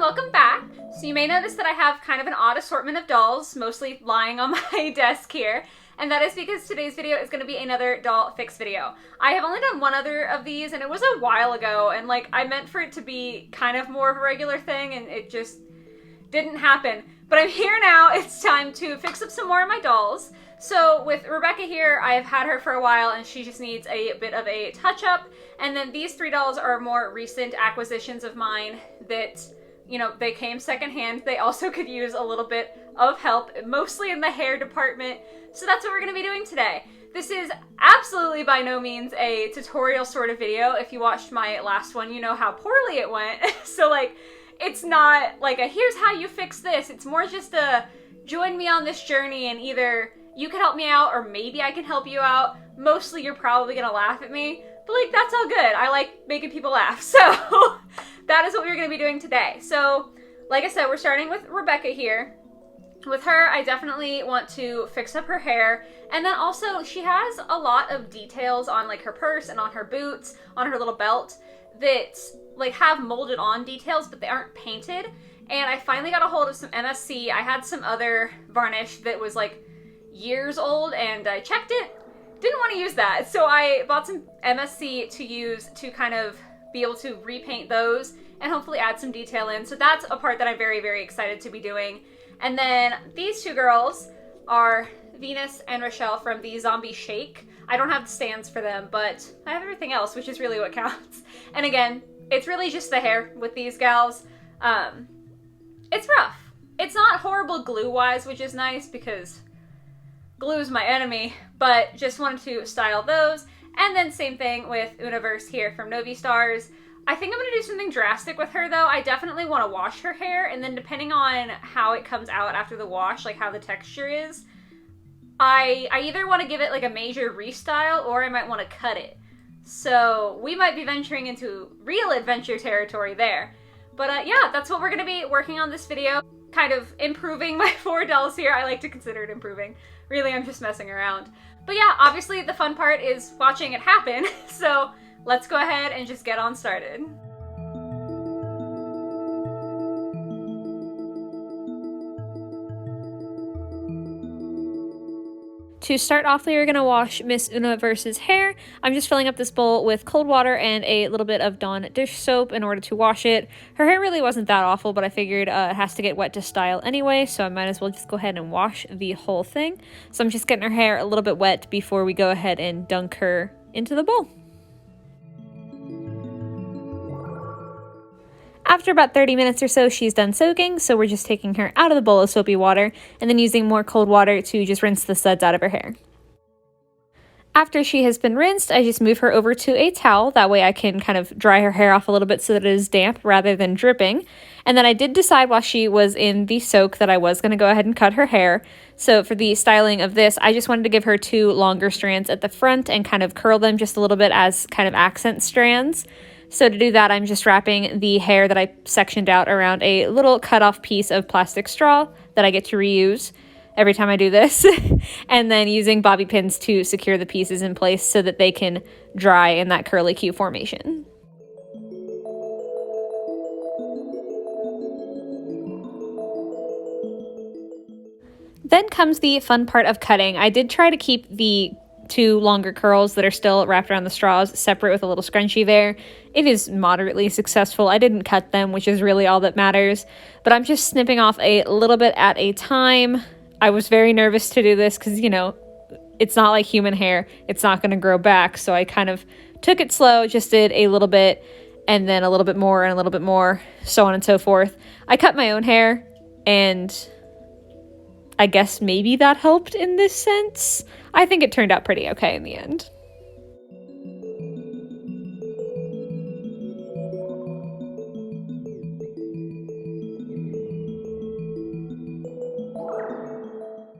welcome back. So you may notice that I have kind of an odd assortment of dolls, mostly lying on my desk here. And that is because today's video is going to be another doll fix video. I have only done one other of these, and it was a while ago, and like I meant for it to be kind of more of a regular thing, and it just didn't happen. But I'm here now. It's time to fix up some more of my dolls. So with Robecca here, I have had her for a while, and she just needs a bit of a touch-up. And then these three dolls are more recent acquisitions of mine that, you know, they came secondhand. They also could use a little bit of help, mostly in the hair department. So that's what we're going to be doing today. This is absolutely by no means a tutorial sort of video. If you watched my last one, you know how poorly it went. So like, it's not like a here's how you fix this. It's more just a join me on this journey, and either you can help me out or maybe I can help you out. Mostly you're probably going to laugh at me, but like that's all good. I like making people laugh. So that is what we're going to be doing today. So like I said, we're starting with Robecca here. With her, I definitely want to fix up her hair, and then also she has a lot of details on like her purse and on her boots, on her little belt, that like have molded on details, but they aren't painted. And I finally got a hold of some MSC. I had some other varnish that was like years old, and I checked it, didn't want to use that. So I bought some MSC to use to kind of be able to repaint those and hopefully add some detail in. So that's a part that I'm very, very excited to be doing. And then these two girls are Venus and Rochelle from the Zombie Shake. I don't have the stands for them, but I have everything else, which is really what counts. And again, it's really just the hair with these gals. It's rough. It's not horrible glue-wise, which is nice because glue is my enemy, but just wanted to style those. And then same thing with Universe here from Novi Stars. I think I'm going to do something drastic with her, though. I definitely want to wash her hair, and then depending on how it comes out after the wash, like how the texture is, I either want to give it like a major restyle, or I might want to cut it. So we might be venturing into real adventure territory there. But yeah, that's what we're going to be working on this video. Kind of improving my four dolls here. I like to consider it improving. Really, I'm just messing around. But yeah, obviously the fun part is watching it happen. So let's go ahead and just get on started. To start off, we are going to wash Miss Universe's hair. I'm just filling up this bowl with cold water and a little bit of Dawn dish soap in order to wash it. Her hair really wasn't that awful, but I figured it has to get wet to style anyway, so I might as well just go ahead and wash the whole thing. So I'm just getting her hair a little bit wet before we go ahead and dunk her into the bowl. After about 30 minutes or so, she's done soaking, so we're just taking her out of the bowl of soapy water and then using more cold water to just rinse the suds out of her hair. After she has been rinsed, I just move her over to a towel. That way I can kind of dry her hair off a little bit so that it is damp rather than dripping. And then I did decide while she was in the soak that I was going to go ahead and cut her hair. So for the styling of this, I just wanted to give her two longer strands at the front and kind of curl them just a little bit as kind of accent strands. So to do that, I'm just wrapping the hair that I sectioned out around a little cut-off piece of plastic straw that I get to reuse every time I do this, and then using bobby pins to secure the pieces in place so that they can dry in that curly Q formation. Then comes the fun part of cutting. I did try to keep the two longer curls that are still wrapped around the straws separate with a little scrunchie there. It is moderately successful. I didn't cut them, which is really all that matters, but I'm just snipping off a little bit at a time. I was very nervous to do this because, you know, it's not like human hair. It's not going to grow back, so I kind of took it slow, just did a little bit and then a little bit more and a little bit more, so on and so forth. I cut my own hair, and I guess maybe that helped in this sense. I think it turned out pretty okay in the end.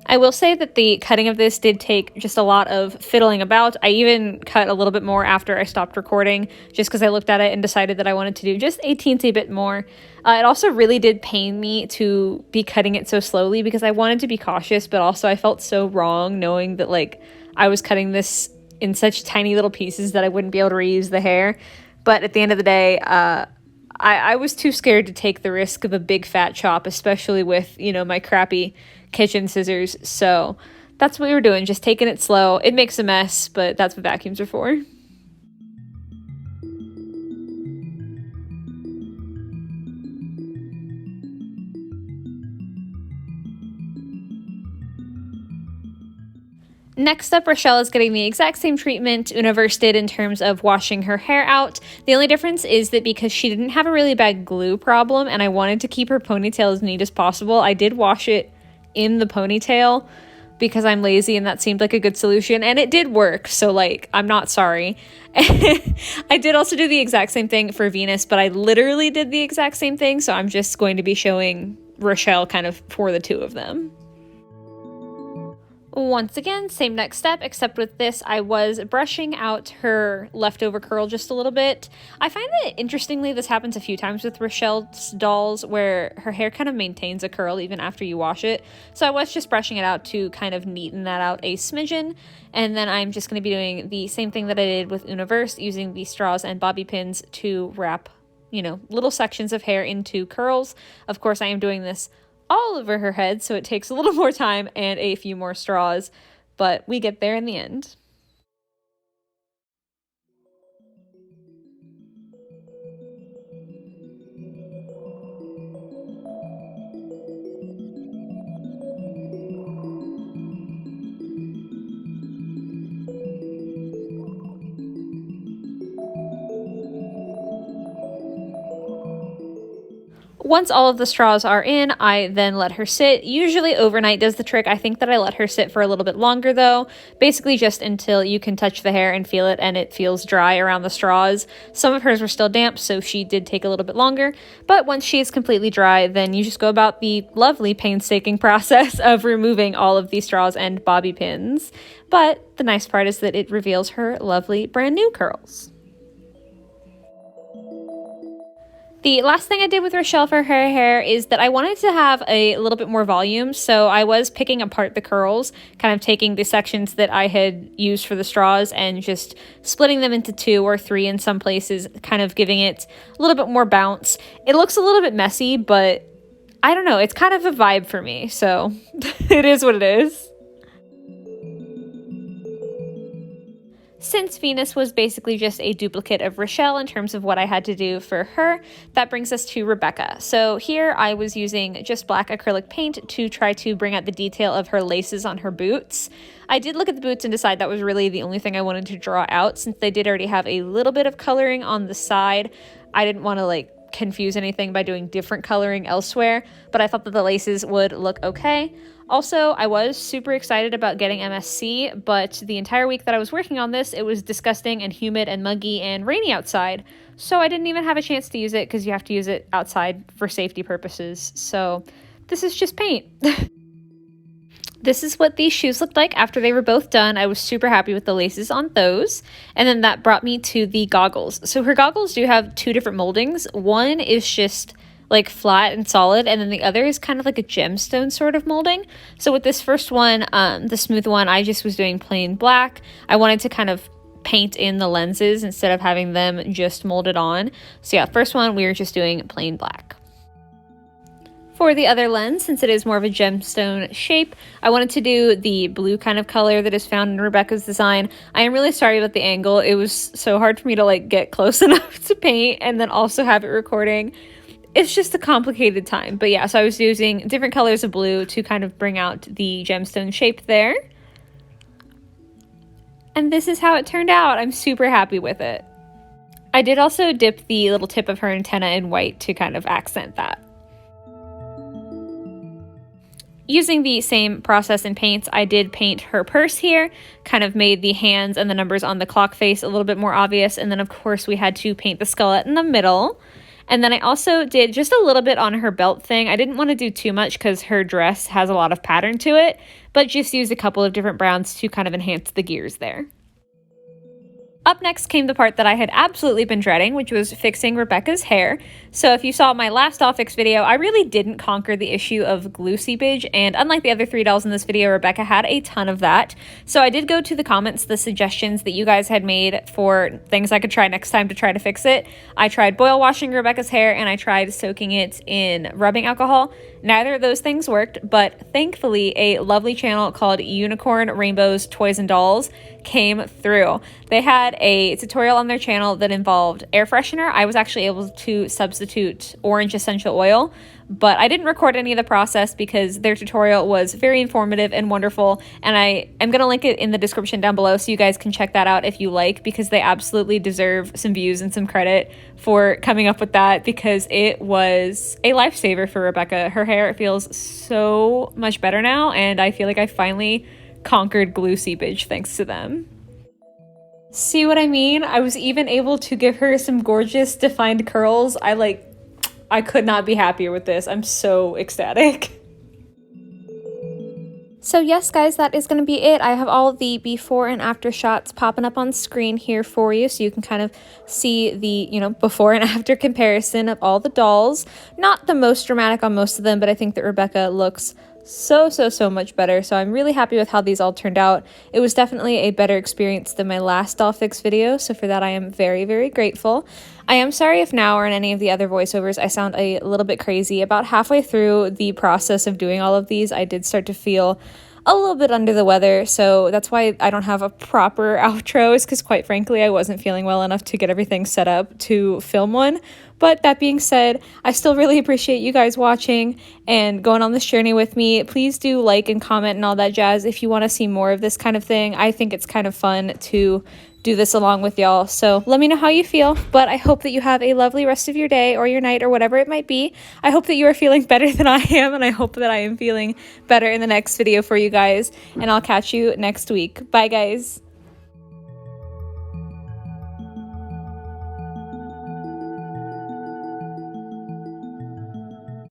I will say that the cutting of this did take just a lot of fiddling about. I even cut a little bit more after I stopped recording, just because I looked at it and decided that I wanted to do just a teensy bit more. It also really did pain me to be cutting it so slowly because I wanted to be cautious, but also I felt so wrong knowing that like I was cutting this in such tiny little pieces that I wouldn't be able to reuse the hair. But at the end of the day, I was too scared to take the risk of a big fat chop, especially with, you know, my crappy kitchen scissors. So that's what we were doing, just taking it slow. It makes a mess, but that's what vacuums are for. Next up, Rochelle is getting the exact same treatment Universe did in terms of washing her hair out. The only difference is that because she didn't have a really bad glue problem and I wanted to keep her ponytail as neat as possible, I did wash it in the ponytail because I'm lazy and that seemed like a good solution, and it did work, so like, I'm not sorry. I did also do the exact same thing for Venus, but I literally did the exact same thing, so I'm just going to be showing Rochelle kind of for the two of them. Once again, same next step, except with this, I was brushing out her leftover curl just a little bit. I find that, interestingly, this happens a few times with Rochelle's dolls, where her hair kind of maintains a curl even after you wash it. So I was just brushing it out to kind of neaten that out a smidgen. And then I'm just going to be doing the same thing that I did with Universe, using the straws and bobby pins to wrap, you know, little sections of hair into curls. Of course, I am doing this all over her head, so it takes a little more time and a few more straws, but we get there in the end. Once all of the straws are in, I then let her sit. Usually overnight does the trick. I think that I let her sit for a little bit longer though, basically just until you can touch the hair and feel it and it feels dry around the straws. Some of hers were still damp, so she did take a little bit longer, but once she is completely dry, then you just go about the lovely painstaking process of removing all of the straws and bobby pins. But the nice part is that it reveals her lovely brand new curls. The last thing I did with Rochelle for her hair is that I wanted to have a little bit more volume, so I was picking apart the curls, kind of taking the sections that I had used for the straws and just splitting them into 2 or 3 in some places, kind of giving it a little bit more bounce. It looks a little bit messy, but I don't know, it's kind of a vibe for me, so it is what it is. Since Venus was basically just a duplicate of Rochelle in terms of what I had to do for her, that brings us to Robecca. So here I was using just black acrylic paint to try to bring out the detail of her laces on her boots. I did look at the boots and decide that was really the only thing I wanted to draw out, since they did already have a little bit of coloring on the side. I didn't want to like confuse anything by doing different coloring elsewhere, but I thought that the laces would look okay. Also, I was super excited about getting MSC, but the entire week that I was working on this, it was disgusting and humid and muggy and rainy outside, so I didn't even have a chance to use it because you have to use it outside for safety purposes. So this is just paint. This is what these shoes looked like after they were both done. I was super happy with the laces on those. And then that brought me to the goggles. So her goggles do have 2 different moldings. One is just like flat and solid, and then the other is kind of like a gemstone sort of molding. So with this first one, the smooth one, I just was doing plain black. I wanted to kind of paint in the lenses instead of having them just molded on. So yeah, first one, we were just doing plain black. For the other lens, since it is more of a gemstone shape, I wanted to do the blue kind of color that is found in Rebecca's design. I am really sorry about the angle. It was so hard for me to like get close enough to paint and then also have it recording. It's just a complicated time. But yeah, so I was using different colors of blue to kind of bring out the gemstone shape there. And this is how it turned out. I'm super happy with it. I did also dip the little tip of her antenna in white to kind of accent that. Using the same process in paints, I did paint her purse here, kind of made the hands and the numbers on the clock face a little bit more obvious, and then of course we had to paint the skull in the middle. And then I also did just a little bit on her belt thing. I didn't want to do too much because her dress has a lot of pattern to it, but just used a couple of different browns to kind of enhance the gears there. Up next came the part that I had absolutely been dreading, which was fixing Rebecca's hair. So if you saw my last doll fix video, I really didn't conquer the issue of glue seepage, and unlike the other 3 dolls in this video, Robecca had a ton of that. So I did go to the comments, the suggestions that you guys had made for things I could try next time to try to fix it. I tried boil washing Rebecca's hair, and I tried soaking it in rubbing alcohol. Neither of those things worked, but thankfully a lovely channel called Unicorn Rainbows Toys and Dolls came through. They had a tutorial on their channel that involved air freshener. I was actually able to substitute orange essential oil, but I didn't record any of the process because their tutorial was very informative and wonderful, and I am going to link it in the description down below so you guys can check that out if you like, because they absolutely deserve some views and some credit for coming up with that, because it was a lifesaver for Robecca. Her hair feels so much better now, and I feel like I finally conquered glue seepage thanks to them. See what I mean? I was even able to give her some gorgeous defined curls. I could not be happier with this. I'm so ecstatic. So yes, guys, that is going to be it. I have all of the before and after shots popping up on screen here for you, so you can kind of see the, before and after comparison of all the dolls. Not the most dramatic on most of them, but I think that Robecca looks so much better. So I'm really happy with how these all turned out. It was definitely a better experience than my last doll fix video, so for that I am very grateful. I am sorry if now or in any of the other voiceovers I sound a little bit crazy. About halfway through the process of doing all of these, I did start to feel a little bit under the weather, so that's why I don't have a proper outro, is because quite frankly I wasn't feeling well enough to get everything set up to film one. But that being said, I still really appreciate you guys watching and going on this journey with me. Please do like and comment and all that jazz if you want to see more of this kind of thing. I think it's kind of fun to do this along with y'all, so let me know how you feel. But I hope that you have a lovely rest of your day or your night or whatever it might be. I hope that you are feeling better than I am, and I hope that I am feeling better in the next video for you guys, and I'll catch you next week. Bye guys.